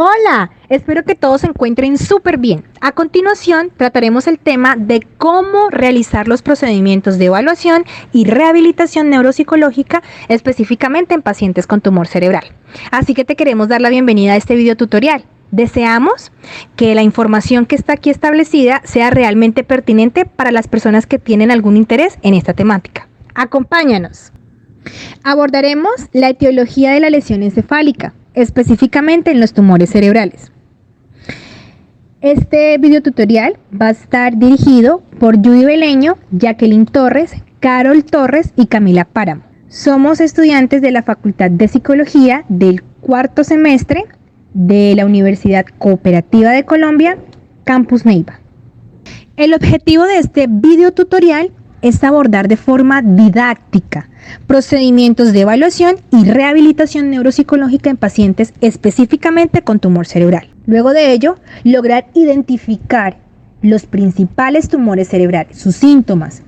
Hola, espero que todos se encuentren súper bien. A continuación, trataremos el tema de cómo realizar los procedimientos de evaluación y rehabilitación neuropsicológica, específicamente en pacientes con tumor cerebral. Así que te queremos dar la bienvenida a este video tutorial. Deseamos que la información que está aquí establecida sea realmente pertinente para las personas que tienen algún interés en esta temática. Acompáñanos. Abordaremos la etiología de la lesión encefálica, específicamente en los tumores cerebrales. Este video tutorial va a estar dirigido por Judy Beleño, Jacqueline Torres, Carol Torres y Camila Páramo. Somos estudiantes de la Facultad de Psicología del cuarto semestre de la Universidad Cooperativa de Colombia, Campus Neiva. El objetivo de este video tutorial es abordar de forma didáctica procedimientos de evaluación y rehabilitación neuropsicológica en pacientes específicamente con tumor cerebral. Luego de ello, lograr identificar los principales tumores cerebrales, sus síntomas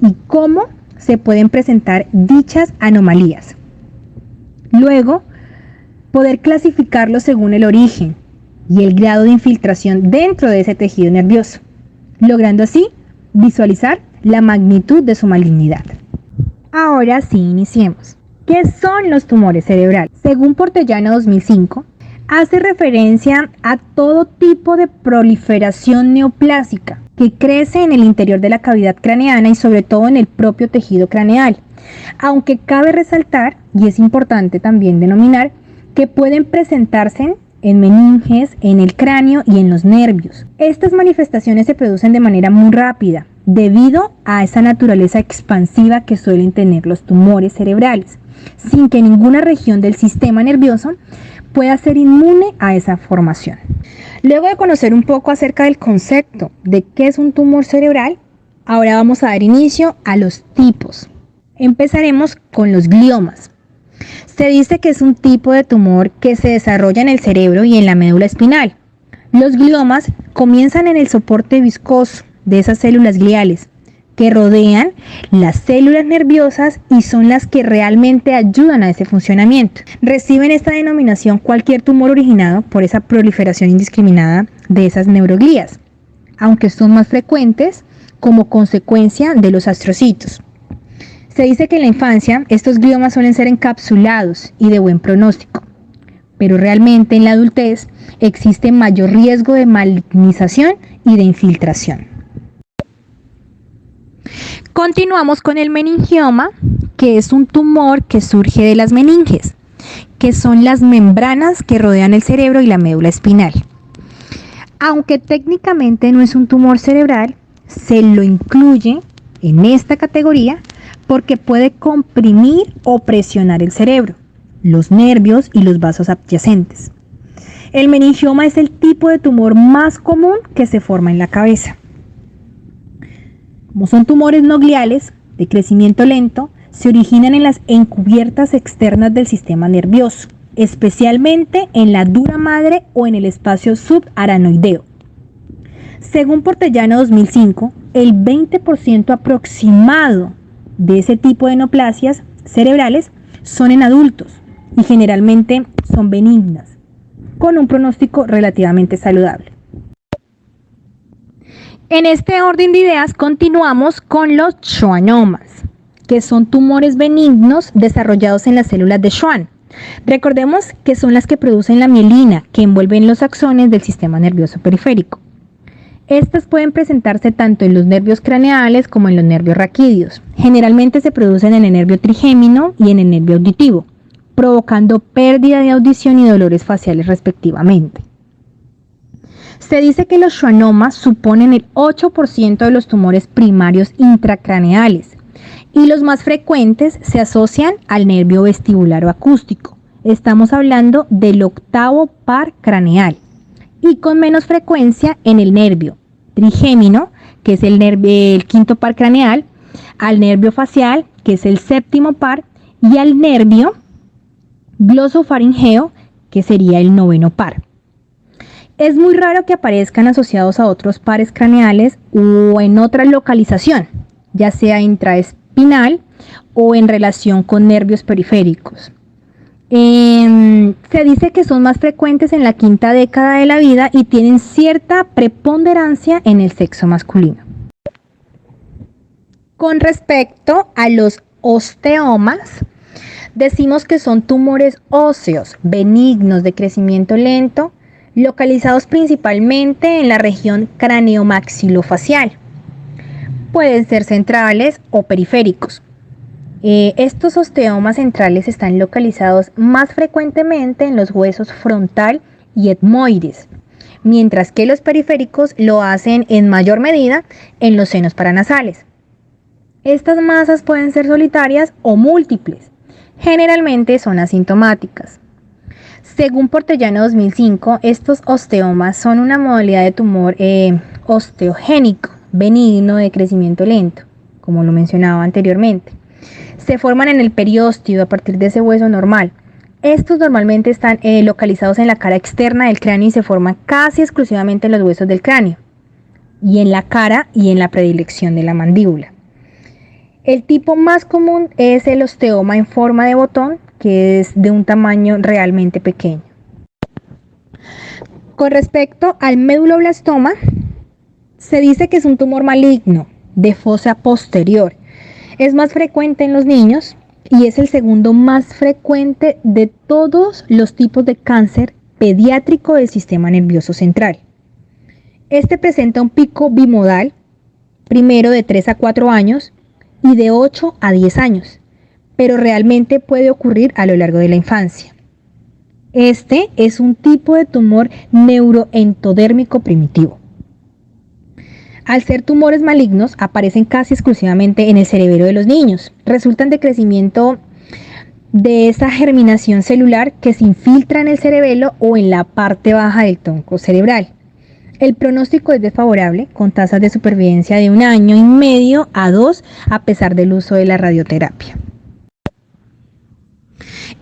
y cómo se pueden presentar dichas anomalías. Luego, poder clasificarlos según el origen y el grado de infiltración dentro de ese tejido nervioso, logrando así visualizar la magnitud de su malignidad. Ahora sí, iniciemos. ¿Qué son los tumores cerebrales? Según Portellano 2005, hace referencia a todo tipo de proliferación neoplásica que crece en el interior de la cavidad craneana y sobre todo en el propio tejido craneal. Aunque cabe resaltar, y es importante también denominar, que pueden presentarse en meninges, en el cráneo y en los nervios. Estas manifestaciones se producen de manera muy rápida, debido a esa naturaleza expansiva que suelen tener los tumores cerebrales, sin que ninguna región del sistema nervioso pueda ser inmune a esa formación. Luego de conocer un poco acerca del concepto de qué es un tumor cerebral, ahora vamos a dar inicio a los tipos. Empezaremos con los gliomas. Se dice que es un tipo de tumor que se desarrolla en el cerebro y en la médula espinal. Los gliomas comienzan en el soporte viscoso de esas células gliales que rodean las células nerviosas y son las que realmente ayudan a ese funcionamiento. Reciben esta denominación cualquier tumor originado por esa proliferación indiscriminada de esas neuroglías, aunque son más frecuentes como consecuencia de los astrocitos. Se dice que en la infancia estos gliomas suelen ser encapsulados y de buen pronóstico, pero realmente en la adultez existe mayor riesgo de malignización y de infiltración. Continuamos con el meningioma, que es un tumor que surge de las meninges, que son las membranas que rodean el cerebro y la médula espinal. Aunque técnicamente no es un tumor cerebral, se lo incluye en esta categoría porque puede comprimir o presionar el cerebro, los nervios y los vasos adyacentes. El meningioma es el tipo de tumor más común que se forma en la cabeza. Como son tumores no gliales, de crecimiento lento, se originan en las encubiertas externas del sistema nervioso, especialmente en la dura madre o en el espacio subaranoideo. Según Portellano 2005, el 20% aproximado de ese tipo de neoplasias cerebrales son en adultos y generalmente son benignas, con un pronóstico relativamente saludable. En este orden de ideas continuamos con los schwannomas, que son tumores benignos desarrollados en las células de Schwann. Recordemos que son las que producen la mielina que envuelven los axones del sistema nervioso periférico. Estas pueden presentarse tanto en los nervios craneales como en los nervios raquídeos. Generalmente se producen en el nervio trigémino y en el nervio auditivo, provocando pérdida de audición y dolores faciales respectivamente. Se dice que los schwannomas suponen el 8% de los tumores primarios intracraneales y los más frecuentes se asocian al nervio vestibular o acústico. Estamos hablando del octavo par craneal y con menos frecuencia en el nervio trigémino, que es el quinto par craneal, al nervio facial, que es el séptimo par, y al nervio glosofaringeo, que sería el noveno par. Es muy raro que aparezcan asociados a otros pares craneales o en otra localización, ya sea intraespinal o en relación con nervios periféricos. Se dice que son más frecuentes en la quinta década de la vida y tienen cierta preponderancia en el sexo masculino. Con respecto a los osteomas, decimos que son tumores óseos benignos de crecimiento lento, localizados principalmente en la región craneomaxilofacial. Pueden ser centrales o periféricos. Estos osteomas centrales están localizados más frecuentemente en los huesos frontal y etmoides, mientras que los periféricos lo hacen en mayor medida en los senos paranasales. Estas masas pueden ser solitarias o múltiples. Generalmente son asintomáticas. Según Portellano 2005, estos osteomas son una modalidad de tumor osteogénico, benigno de crecimiento lento, como lo mencionaba anteriormente. Se forman en el periósteo a partir de ese hueso normal. Estos normalmente están localizados en la cara externa del cráneo y se forman casi exclusivamente en los huesos del cráneo, y en la cara y en la predilección de la mandíbula. El tipo más común es el osteoma en forma de botón, que es de un tamaño realmente pequeño. Con respecto al meduloblastoma, se dice que es un tumor maligno de fosa posterior. Es más frecuente en los niños y es el segundo más frecuente de todos los tipos de cáncer pediátrico del sistema nervioso central. Este presenta un pico bimodal, primero de 3 a 4 años y de 8 a 10 años, pero realmente puede ocurrir a lo largo de la infancia. Este es un tipo de tumor neuroentodérmico primitivo. Al ser tumores malignos, aparecen casi exclusivamente en el cerebelo de los niños. Resultan de crecimiento de esa germinación celular que se infiltra en el cerebelo o en la parte baja del tronco cerebral. El pronóstico es desfavorable, con tasas de supervivencia de 1 año y medio a 2 a pesar del uso de la radioterapia.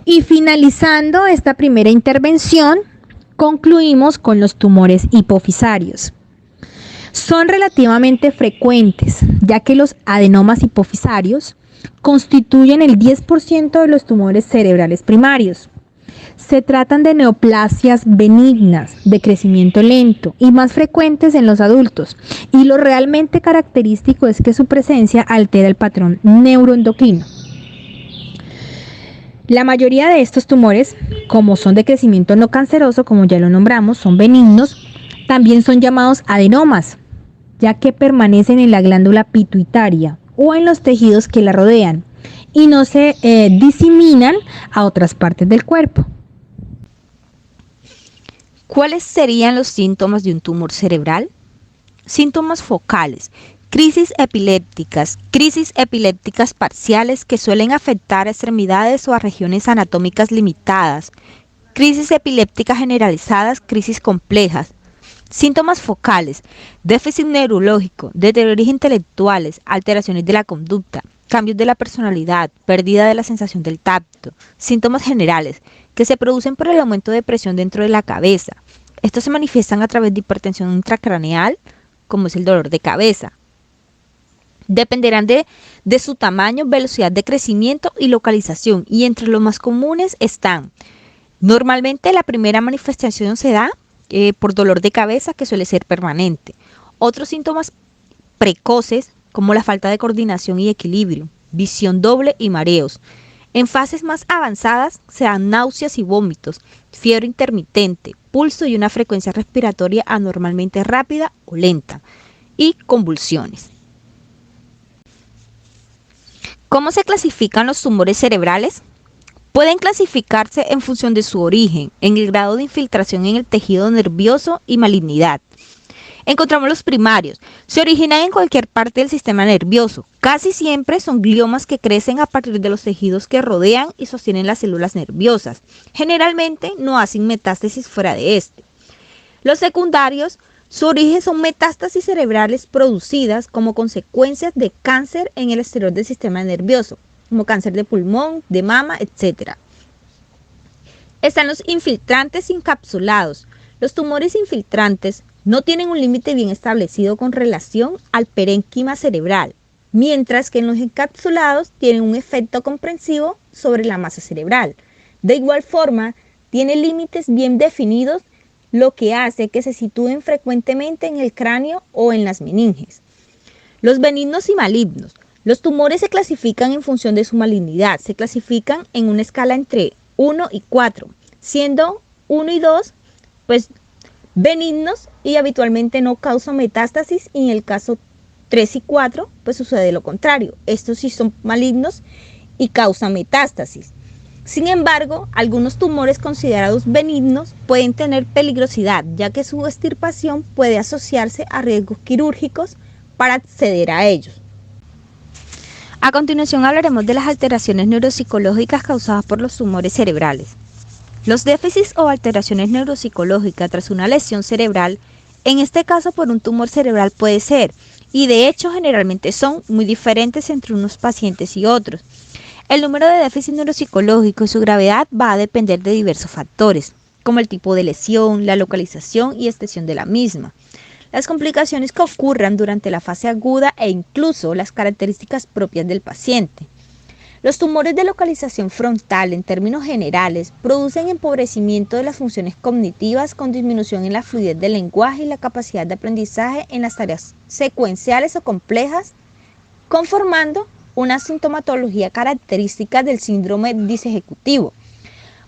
Y finalizando esta primera intervención, concluimos con los tumores hipofisarios. Son relativamente frecuentes, ya que los adenomas hipofisarios constituyen el 10% de los tumores cerebrales primarios. Se tratan de neoplasias benignas, de crecimiento lento y más frecuentes en los adultos, y lo realmente característico es que su presencia altera el patrón neuroendocrino. La mayoría de estos tumores, como son de crecimiento no canceroso, como ya lo nombramos, son benignos, también son llamados adenomas, ya que permanecen en la glándula pituitaria o en los tejidos que la rodean y no se diseminan a otras partes del cuerpo. ¿Cuáles serían los síntomas de un tumor cerebral? Síntomas focales: crisis epilépticas parciales que suelen afectar a extremidades o a regiones anatómicas limitadas, crisis epilépticas generalizadas, crisis complejas. Síntomas focales: déficit neurológico, deterioros intelectuales, alteraciones de la conducta, cambios de la personalidad, pérdida de la sensación del tacto. Síntomas generales, que se producen por el aumento de presión dentro de la cabeza. Estos se manifiestan a través de hipertensión intracraneal, como es el dolor de cabeza. Dependerán de su tamaño, velocidad de crecimiento y localización, y entre los más comunes están: normalmente la primera manifestación se da por dolor de cabeza, que suele ser permanente. Otros síntomas precoces, como la falta de coordinación y equilibrio, visión doble y mareos. En fases más avanzadas se dan náuseas y vómitos, fiebre intermitente, pulso y una frecuencia respiratoria anormalmente rápida o lenta, y convulsiones. ¿Cómo se clasifican los tumores cerebrales? Pueden clasificarse en función de su origen, en el grado de infiltración en el tejido nervioso y malignidad. Encontramos los primarios. Se originan en cualquier parte del sistema nervioso. Casi siempre son gliomas que crecen a partir de los tejidos que rodean y sostienen las células nerviosas. Generalmente no hacen metástasis fuera de este. Los secundarios, su origen son metástasis cerebrales producidas como consecuencias de cáncer en el exterior del sistema nervioso, como cáncer de pulmón, de mama, etc. Están los infiltrantes encapsulados. Los tumores infiltrantes no tienen un límite bien establecido con relación al parénquima cerebral, mientras que en los encapsulados tienen un efecto comprensivo sobre la masa cerebral. De igual forma, tiene límites bien definidos, lo que hace que se sitúen frecuentemente en el cráneo o en las meninges. Los benignos y malignos. Los tumores se clasifican en función de su malignidad. Se clasifican en una escala entre 1 y 4, siendo 1 y 2 pues, benignos y habitualmente no causan metástasis, y en el caso 3 y 4 pues sucede lo contrario. Estos sí son malignos y causan metástasis. Sin embargo, algunos tumores considerados benignos pueden tener peligrosidad, ya que su extirpación puede asociarse a riesgos quirúrgicos para acceder a ellos. A continuación hablaremos de las alteraciones neuropsicológicas causadas por los tumores cerebrales. Los déficits o alteraciones neuropsicológicas tras una lesión cerebral, en este caso por un tumor cerebral, puede ser, y de hecho generalmente son, muy diferentes entre unos pacientes y otros. El número de déficits neuropsicológicos y su gravedad va a depender de diversos factores, como el tipo de lesión, la localización y extensión de la misma, las complicaciones que ocurran durante la fase aguda e incluso las características propias del paciente. Los tumores de localización frontal, en términos generales, producen empobrecimiento de las funciones cognitivas con disminución en la fluidez del lenguaje y la capacidad de aprendizaje en las tareas secuenciales o complejas, conformando una sintomatología característica del síndrome disejecutivo.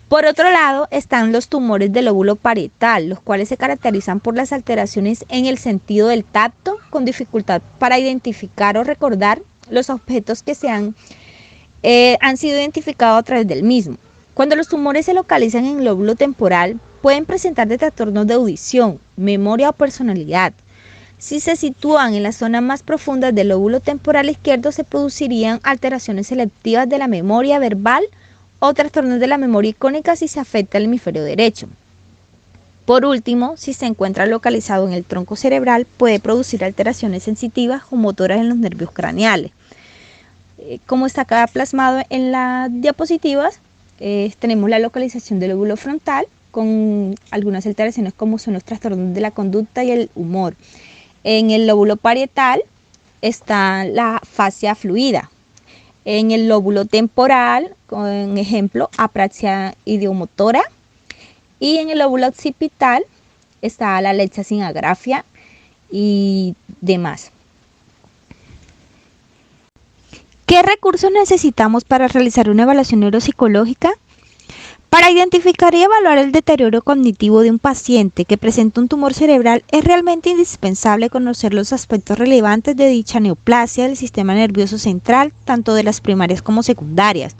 Por otro lado, están los tumores del lóbulo parietal, los cuales se caracterizan por las alteraciones en el sentido del tacto, con dificultad para identificar o recordar los objetos que han sido identificados a través del mismo. Cuando los tumores se localizan en el lóbulo temporal, pueden presentar trastornos de audición, memoria o personalidad. Si se sitúan en las zonas más profundas del lóbulo temporal izquierdo, se producirían alteraciones selectivas de la memoria verbal o trastornos de la memoria icónica si se afecta el hemisferio derecho. Por último, si se encuentra localizado en el tronco cerebral, puede producir alteraciones sensitivas o motoras en los nervios craneales. Como está acá plasmado en las diapositivas, tenemos la localización del lóbulo frontal con algunas alteraciones como son los trastornos de la conducta y el humor. En el lóbulo parietal está la fascia fluida. En el lóbulo temporal, con ejemplo, apraxia idiomotora. Y en el lóbulo occipital está la alexia sin agrafia y demás. ¿Qué recursos necesitamos para realizar una evaluación neuropsicológica? Para identificar y evaluar el deterioro cognitivo de un paciente que presenta un tumor cerebral, es realmente indispensable conocer los aspectos relevantes de dicha neoplasia del sistema nervioso central, tanto de las primarias como secundarias.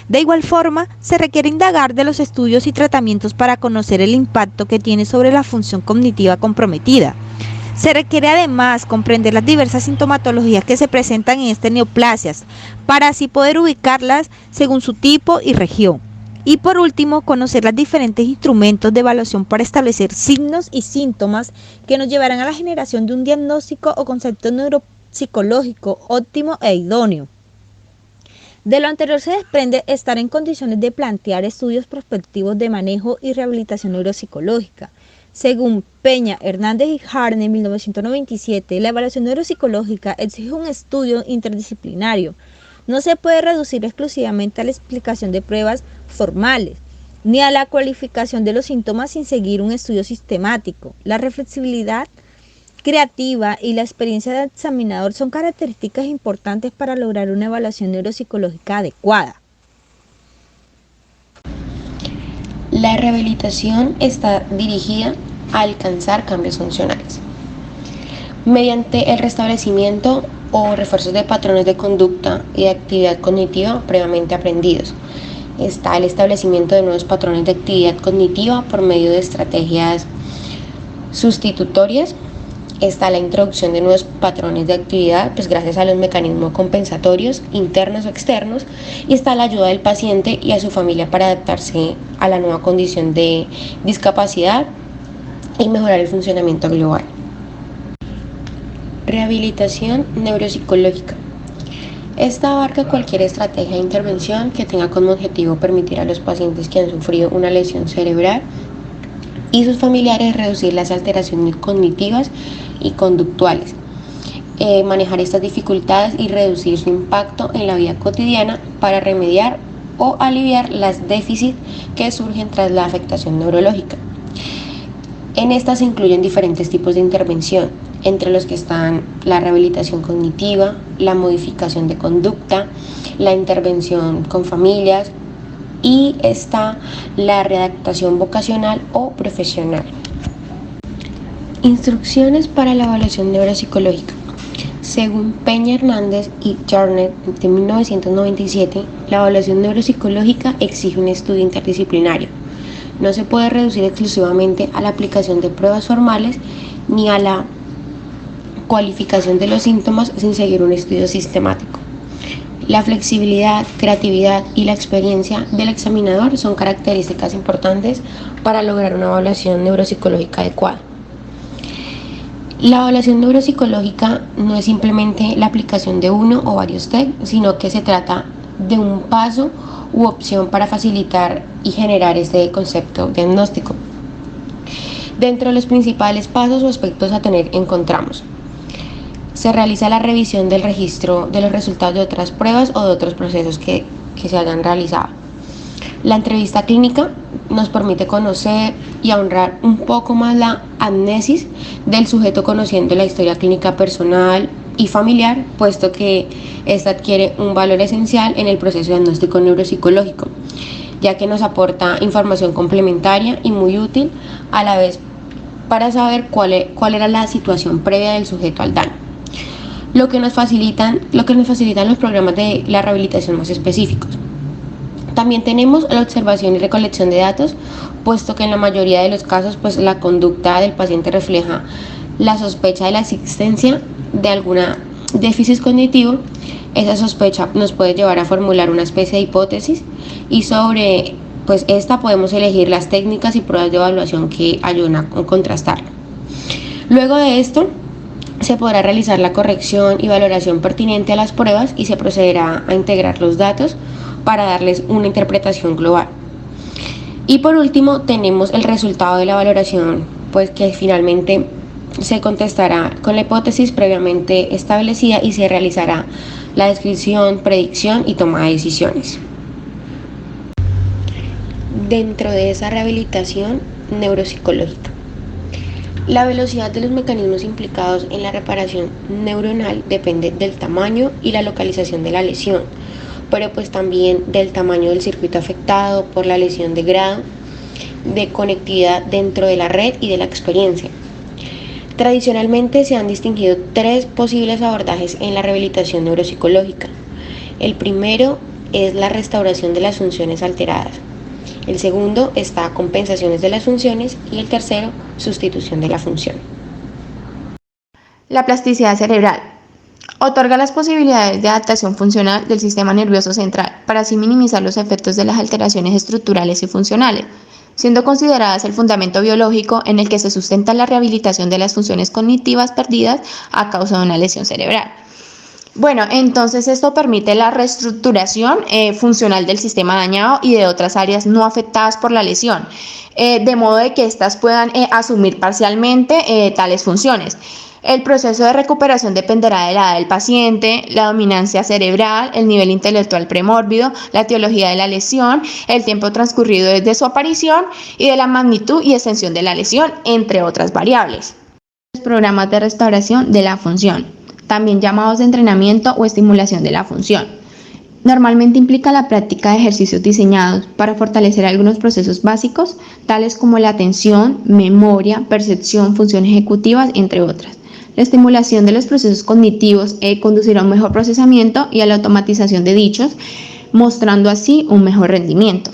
De igual forma, se requiere indagar de los estudios y tratamientos para conocer el impacto que tiene sobre la función cognitiva comprometida. Se requiere además comprender las diversas sintomatologías que se presentan en estas neoplasias, para así poder ubicarlas según su tipo y región. Y por último, conocer los diferentes instrumentos de evaluación para establecer signos y síntomas que nos llevarán a la generación de un diagnóstico o concepto neuropsicológico óptimo e idóneo. De lo anterior se desprende estar en condiciones de plantear estudios prospectivos de manejo y rehabilitación neuropsicológica. Según Peña, Hernández y Harney en 1997, la evaluación neuropsicológica exige un estudio interdisciplinario. No se puede reducir exclusivamente a la explicación de pruebas formales, ni a la cualificación de los síntomas sin seguir un estudio sistemático. La reflexibilidad creativa y la experiencia de examinador son características importantes para lograr una evaluación neuropsicológica adecuada. La rehabilitación está dirigida a alcanzar cambios funcionales mediante el restablecimiento o refuerzos de patrones de conducta y de actividad cognitiva previamente aprendidos. Está el establecimiento de nuevos patrones de actividad cognitiva por medio de estrategias sustitutorias. Está la introducción de nuevos patrones de actividad, pues gracias a los mecanismos compensatorios internos o externos, y está la ayuda del paciente y a su familia para adaptarse a la nueva condición de discapacidad y mejorar el funcionamiento global. Rehabilitación neuropsicológica. Esta abarca cualquier estrategia de intervención que tenga como objetivo permitir a los pacientes que han sufrido una lesión cerebral y sus familiares reducir las alteraciones cognitivas y conductuales, manejar estas dificultades y reducir su impacto en la vida cotidiana para remediar o aliviar las déficits que surgen tras la afectación neurológica. En estas se incluyen diferentes tipos de intervención, entre los que están la rehabilitación cognitiva, la modificación de conducta, la intervención con familias y está la readaptación vocacional o profesional. Instrucciones para la evaluación neuropsicológica. Según Peña Hernández y Jarnett de 1997, la evaluación neuropsicológica exige un estudio interdisciplinario. No se puede reducir exclusivamente a la aplicación de pruebas formales ni a la cualificación de los síntomas sin seguir un estudio sistemático. La flexibilidad, creatividad y la experiencia del examinador son características importantes para lograr una evaluación neuropsicológica adecuada. La evaluación neuropsicológica no es simplemente la aplicación de uno o varios TEC, sino que se trata de un paso u opción para facilitar y generar este concepto diagnóstico. Dentro de los principales pasos o aspectos a tener encontramos: se realiza la revisión del registro de los resultados de otras pruebas o de otros procesos que se hayan realizado. La entrevista clínica nos permite conocer y ahondar un poco más la amnesis del sujeto, conociendo la historia clínica personal y familiar, puesto que esta adquiere un valor esencial en el proceso diagnóstico neuropsicológico, ya que nos aporta información complementaria y muy útil a la vez para saber cuál era la situación previa del sujeto al daño, lo que nos facilitan los programas de la rehabilitación más específicos. También tenemos la observación y recolección de datos, puesto que en la mayoría de los casos la conducta del paciente refleja la sospecha de la existencia de alguna déficit cognitivo. Esa sospecha nos puede llevar a formular una especie de hipótesis y sobre esta podemos elegir las técnicas y pruebas de evaluación que ayudan a contrastarla. Luego de esto se podrá realizar la corrección y valoración pertinente a las pruebas y se procederá a integrar los datos para darles una interpretación global. Y por último tenemos el resultado de la valoración, que finalmente se contestará con la hipótesis previamente establecida y se realizará la descripción, predicción y toma de decisiones. Dentro de esa rehabilitación neuropsicológica, la velocidad de los mecanismos implicados en la reparación neuronal depende del tamaño y la localización de la lesión, pero también del tamaño del circuito afectado por la lesión de grado, de conectividad dentro de la red y de la experiencia. Tradicionalmente se han distinguido tres posibles abordajes en la rehabilitación neuropsicológica. El primero es la restauración de las funciones alteradas. El segundo está compensaciones de las funciones y el tercero, sustitución de la función. La plasticidad cerebral otorga las posibilidades de adaptación funcional del sistema nervioso central para así minimizar los efectos de las alteraciones estructurales y funcionales, siendo consideradas el fundamento biológico en el que se sustenta la rehabilitación de las funciones cognitivas perdidas a causa de una lesión cerebral. Bueno, entonces esto permite la reestructuración funcional del sistema dañado y de otras áreas no afectadas por la lesión, de modo de que éstas puedan asumir parcialmente tales funciones. El proceso de recuperación dependerá de la edad del paciente, la dominancia cerebral, el nivel intelectual premórbido, la etiología de la lesión, el tiempo transcurrido desde su aparición y de la magnitud y extensión de la lesión, entre otras variables. Los programas de restauración de la función, también llamados de entrenamiento o estimulación de la función. Normalmente implica la práctica de ejercicios diseñados para fortalecer algunos procesos básicos, tales como la atención, memoria, percepción, función ejecutiva, entre otras. La estimulación de los procesos cognitivos conducirá a un mejor procesamiento y a la automatización de dichos, mostrando así un mejor rendimiento.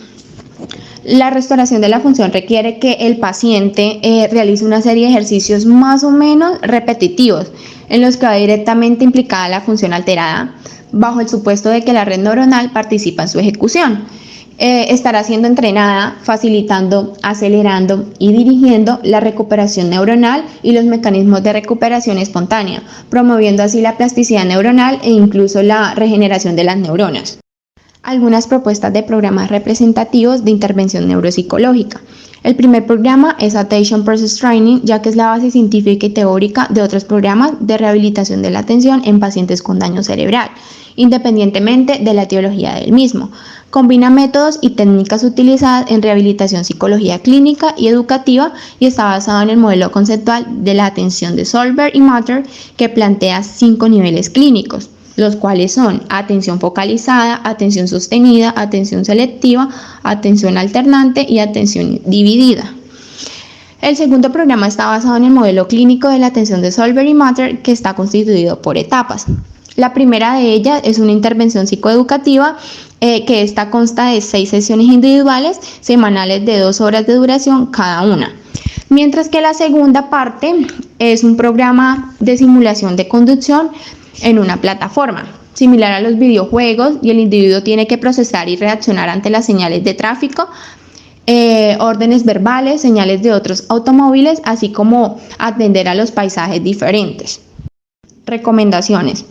La restauración de la función requiere que el paciente realice una serie de ejercicios más o menos repetitivos, en los que va directamente implicada la función alterada, bajo el supuesto de que la red neuronal participa en su ejecución. Estará siendo entrenada, facilitando, acelerando y dirigiendo la recuperación neuronal y los mecanismos de recuperación espontánea, promoviendo así la plasticidad neuronal e incluso la regeneración de las neuronas. Algunas propuestas de programas representativos de intervención neuropsicológica. El primer programa es Attention Process Training, ya que es la base científica y teórica de otros programas de rehabilitación de la atención en pacientes con daño cerebral, independientemente de la etiología del mismo. Combina métodos y técnicas utilizadas en rehabilitación psicología clínica y educativa y está basado en el modelo conceptual de la atención de Solberg y Matter, que plantea 5 niveles clínicos, los cuales son atención focalizada, atención sostenida, atención selectiva, atención alternante y atención dividida. El segundo programa está basado en el modelo clínico de la atención de Solberg y Matter, que está constituido por etapas. La primera de ellas es una intervención psicoeducativa que esta consta de 6 sesiones individuales semanales de 2 horas de duración cada una. Mientras que la segunda parte es un programa de simulación de conducción en una plataforma, similar a los videojuegos, y el individuo tiene que procesar y reaccionar ante las señales de tráfico, órdenes verbales, señales de otros automóviles, así como atender a los paisajes diferentes. Recomendaciones.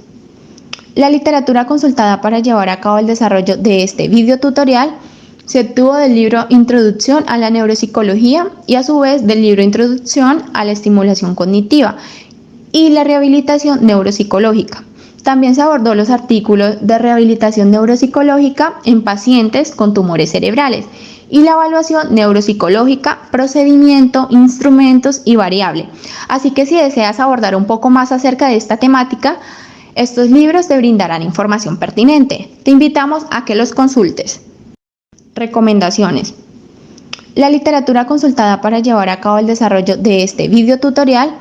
La literatura consultada para llevar a cabo el desarrollo de este video tutorial se obtuvo del libro Introducción a la Neuropsicología y a su vez del libro Introducción a la Estimulación Cognitiva y la Rehabilitación Neuropsicológica. También se abordó los artículos de rehabilitación neuropsicológica en pacientes con tumores cerebrales y la evaluación neuropsicológica, procedimiento, instrumentos y variable. Así que si deseas abordar un poco más acerca de esta temática, estos libros te brindarán información pertinente. Te invitamos a que los consultes. Recomendaciones. La literatura consultada para llevar a cabo el desarrollo de este video tutorial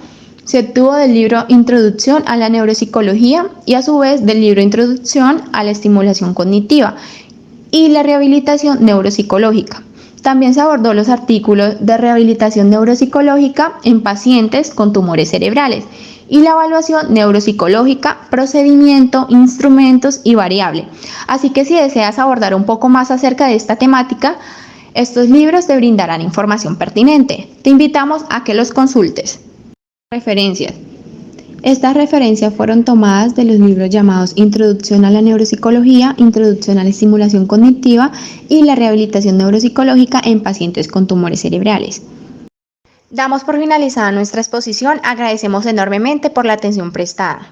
se obtuvo del libro Introducción a la Neuropsicología y a su vez del libro Introducción a la Estimulación Cognitiva y la Rehabilitación Neuropsicológica. También se abordó los artículos de rehabilitación neuropsicológica en pacientes con tumores cerebrales y la evaluación neuropsicológica, procedimiento, instrumentos y variable. Así que si deseas abordar un poco más acerca de esta temática, estos libros te brindarán información pertinente. Te invitamos a que los consultes. Referencias. Estas referencias fueron tomadas de los libros llamados Introducción a la Neuropsicología, Introducción a la Estimulación Cognitiva y la Rehabilitación Neuropsicológica en pacientes con tumores cerebrales. Damos por finalizada nuestra exposición, agradecemos enormemente por la atención prestada.